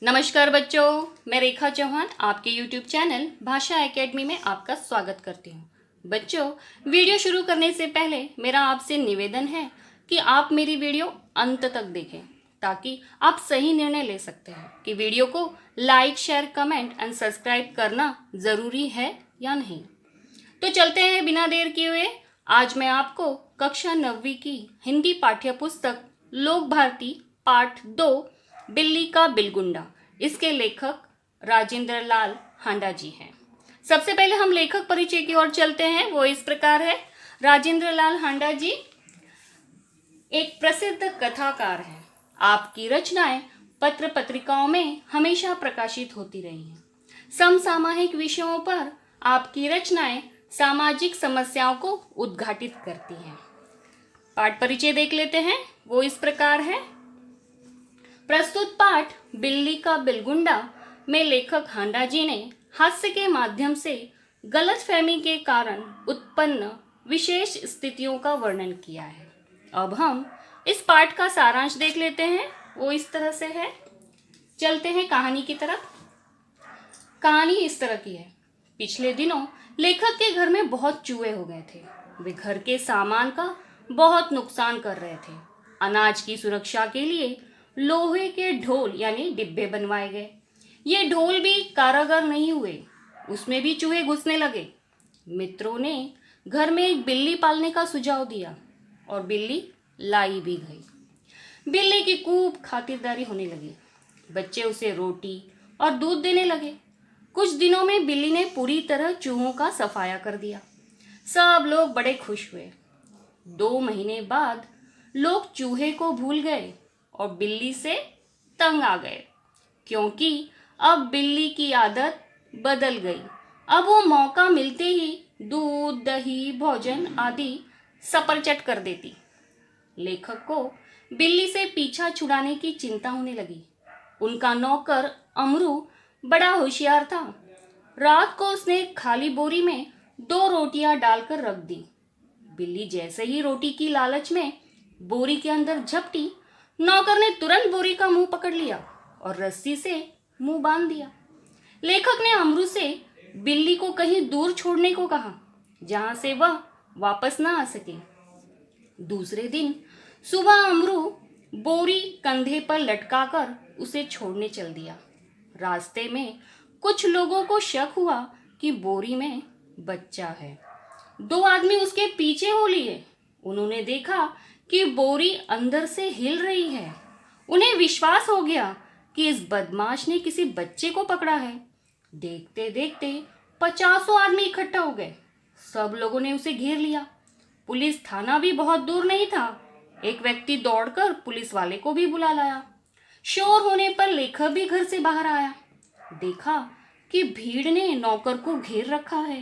नमस्कार बच्चों, मैं रेखा चौहान आपके YouTube चैनल भाषा एकेडमी में आपका स्वागत करती हूँ। बच्चों, वीडियो शुरू करने से पहले मेरा आपसे निवेदन है कि आप मेरी वीडियो अंत तक देखें ताकि आप सही निर्णय ले सकते हैं कि वीडियो को like, share, comment and subscribe करना ज़रूरी है या नहीं। तो चलते हैं बिना देर किए हुए। आज मैं आपको कक्षा 9वीं की हिंदी पाठ्य पुस्तक लोक भारती पाठ 2 बिल्ली का बिलगुंडा, इसके लेखक राजेंद्र लाल हांडा जी हैं। सबसे पहले हम लेखक परिचय की ओर चलते हैं। वो इस प्रकार है। राजेंद्र लाल हांडा जी एक प्रसिद्ध कथाकार हैं। आपकी रचनाएं पत्र पत्रिकाओं में हमेशा प्रकाशित होती रही हैं। समसामयिक विषयों पर आपकी रचनाएं सामाजिक समस्याओं को उद्घाटित करती हैं। पाठ परिचय देख लेते हैं। वो इस प्रकार है। प्रस्तुत पाठ बिल्ली का बिलगुंडा में लेखक हांडा जी ने हास्य के माध्यम से गलतफहमी के कारण उत्पन्न विशेष स्थितियों का वर्णन किया है। अब हम इस पाठ का सारांश देख लेते हैं। वो इस तरह से है। चलते हैं कहानी की तरफ। कहानी इस तरह की है। पिछले दिनों लेखक के घर में बहुत चूहे हो गए थे। वे घर के सामान का बहुत नुकसान कर रहे थे। अनाज की सुरक्षा के लिए लोहे के ढोल यानी डिब्बे बनवाए गए। ये ढोल भी कारगर नहीं हुए, उसमें भी चूहे घुसने लगे। मित्रों ने घर में एक बिल्ली पालने का सुझाव दिया और बिल्ली लाई भी गई। बिल्ली की खूब खातिरदारी होने लगी। बच्चे उसे रोटी और दूध देने लगे। कुछ दिनों में बिल्ली ने पूरी तरह चूहों का सफाया कर दिया। सब लोग बड़े खुश हुए। 2 महीने बाद लोग चूहे को भूल गए और बिल्ली से तंग आ गए, क्योंकि अब बिल्ली की आदत बदल गई। अब वो मौका मिलते ही दूध, दही, भोजन आदि सपरचट कर देती। लेखक को बिल्ली से पीछा छुड़ाने की चिंता होने लगी। उनका नौकर अमरू बड़ा होशियार था। रात को उसने एक खाली बोरी में 2 रोटियां डालकर रख दी। बिल्ली जैसे ही रोटी की लालच में बोरी के अंदर झपटी, नौकर ने तुरंत बोरी का मुंह पकड़ लिया और रस्सी से मुंह बांध दिया। लेखक ने अमरू से बिल्ली को कहीं दूर छोड़ने को कहा, जहां से वह वापस ना आ सके। दूसरे दिन सुबह अमरू बोरी कंधे पर लटकाकर उसे छोड़ने चल दिया। रास्ते में कुछ लोगों को शक हुआ कि बोरी में बच्चा है। 2 आदमी उसके पीछे हो लिए। उन्होंने देखा कि बोरी अंदर से हिल रही है। उन्हें विश्वास हो गया कि इस बदमाश ने किसी बच्चे को पकड़ा है। देखते देखते 50 आदमी इकट्ठा हो गए। सब लोगों ने उसे घेर लिया। पुलिस थाना भी बहुत दूर नहीं था। एक व्यक्ति दौड़कर पुलिस वाले को भी बुला लाया। शोर होने पर लेखक भी घर से बाहर आया। देखा कि भीड़ ने नौकर को घेर रखा है।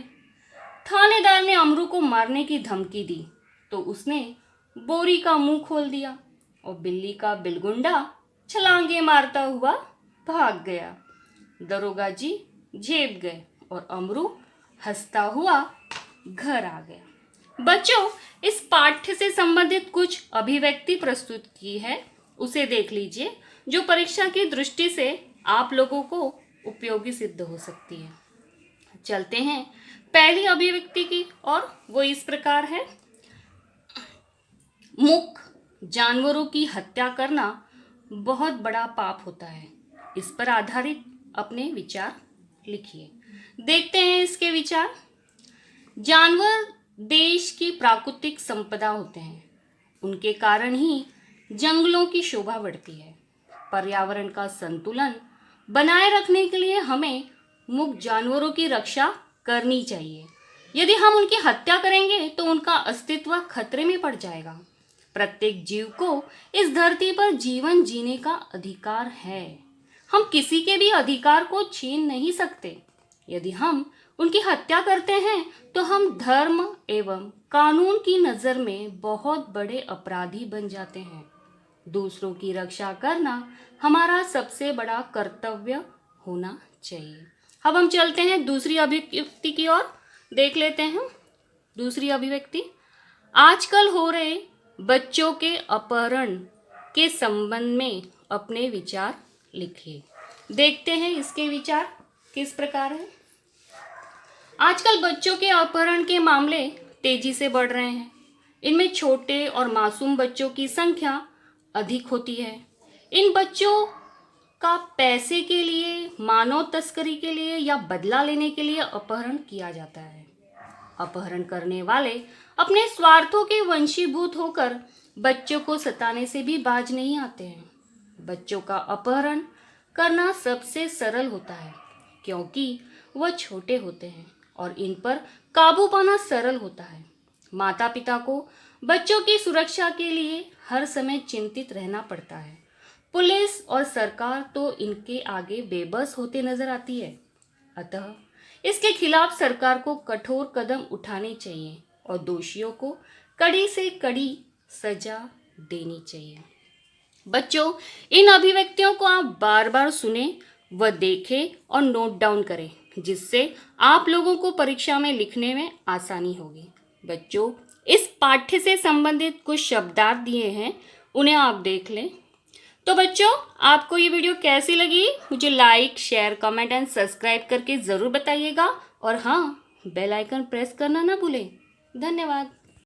थानेदार ने अमरू को मारने की धमकी दी तो उसने बोरी का मुंह खोल दिया और बिल्ली का बिलगुंडा छलांगे मारता हुआ भाग गया। दरोगा जी झेप गए और अमरू हंसता हुआ घर आ गया। बच्चों, इस पाठ्य से संबंधित कुछ अभिव्यक्ति प्रस्तुत की है, उसे देख लीजिए, जो परीक्षा की दृष्टि से आप लोगों को उपयोगी सिद्ध हो सकती है। चलते हैं पहली अभिव्यक्ति की और वो इस प्रकार है। मूक जानवरों की हत्या करना बहुत बड़ा पाप होता है। इस पर आधारित अपने विचार लिखिए। देखते हैं इसके विचार। जानवर देश की प्राकृतिक संपदा होते हैं। उनके कारण ही जंगलों की शोभा बढ़ती है। पर्यावरण का संतुलन बनाए रखने के लिए हमें मूक जानवरों की रक्षा करनी चाहिए। यदि हम उनकी हत्या करेंगे तो उनका अस्तित्व खतरे में पड़ जाएगा। प्रत्येक जीव को इस धरती पर जीवन जीने का अधिकार है। हम किसी के भी अधिकार को छीन नहीं सकते। यदि हम उनकी हत्या करते हैं तो हम धर्म एवं कानून की नज़र में बहुत बड़े अपराधी बन जाते हैं। दूसरों की रक्षा करना हमारा सबसे बड़ा कर्तव्य होना चाहिए। अब हम चलते हैं दूसरी अभिव्यक्ति की ओर। देख लेते हैं दूसरी अभिव्यक्ति। आजकल हो रहे बच्चों के अपहरण के संबंध में अपने विचार लिखिए। देखते हैं इसके विचार किस प्रकार है। आजकल बच्चों के अपहरण के मामले तेजी से बढ़ रहे हैं। इनमें छोटे और मासूम बच्चों की संख्या अधिक होती है। इन बच्चों का पैसे के लिए, मानव तस्करी के लिए या बदला लेने के लिए अपहरण किया जाता है। अपहरण करने वाले अपने स्वार्थों के वंशीभूत होकर बच्चों को सताने से भी बाज नहीं आते हैं। बच्चों का अपहरण करना सबसे सरल होता है क्योंकि वह छोटे होते हैं और इन पर काबू पाना सरल होता है। माता पिता को बच्चों की सुरक्षा के लिए हर समय चिंतित रहना पड़ता है। पुलिस और सरकार तो इनके आगे बेबस होते नजर आती है। अतः इसके खिलाफ सरकार को कठोर कदम उठाने चाहिए और दोषियों को कड़ी से कड़ी सजा देनी चाहिए। बच्चों, इन अभिव्यक्तियों को आप बार बार सुने व देखें और नोट डाउन करें, जिससे आप लोगों को परीक्षा में लिखने में आसानी होगी। बच्चों, इस पाठ्य से संबंधित कुछ शब्दार्थ दिए हैं, उन्हें आप देख लें। तो बच्चों, आपको ये वीडियो कैसी लगी मुझे like, share, comment and subscribe करके ज़रूर बताइएगा और हाँ, बेल आइकन प्रेस करना ना भूलें। धन्यवाद।